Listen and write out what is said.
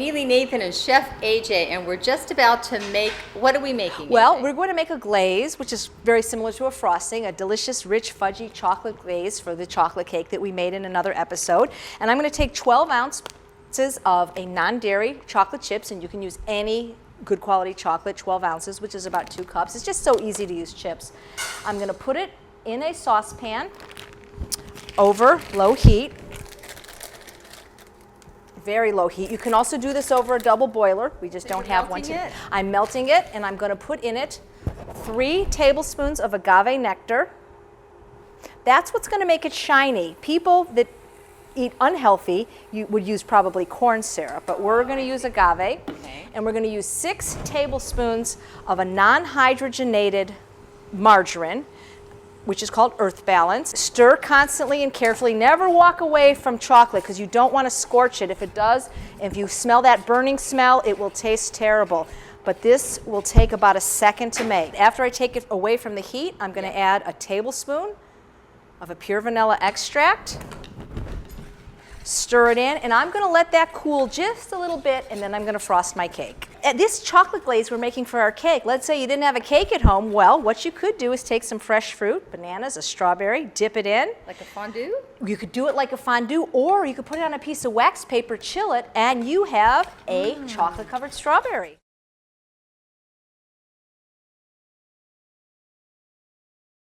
Neely, Nathan, and Chef AJ, and we're just about to make, what are we making? Well, AJ? we're going to make a glaze, which is very similar to a frosting, a delicious, rich, fudgy chocolate glaze for the chocolate cake that we made in another episode. And I'm going to take 12 ounces of a non-dairy chocolate chips, and you can use any good quality chocolate, 12 ounces, which is about 2 cups. It's just so easy to use chips. I'm going to put it in a saucepan over low heat. Very low heat. You can also do this over a double boiler. We just don't have one today. I'm melting it, and I'm going to put in it 3 tablespoons of agave nectar. That's what's going to make it shiny. People that eat unhealthy, you would use probably corn syrup, but we're going to use agave. Okay. And we're going to use 6 tablespoons of a non-hydrogenated margarine, which is called Earth Balance. Stir constantly and carefully. Never walk away from chocolate because you don't want to scorch it. If it does, if you smell that burning smell, it will taste terrible. But this will take about a second to make. After I take it away from the heat, I'm going to add a tablespoon of a pure vanilla extract. Stir it in, and I'm going to let that cool just a little bit, and then I'm going to frost my cake. This chocolate glaze we're making for our cake, let's say you didn't have a cake at home, well, what you could do is take some fresh fruit, bananas, a strawberry, dip it in. Like a fondue? You could do it like a fondue, or you could put it on a piece of wax paper, chill it, and you have a chocolate-covered strawberry.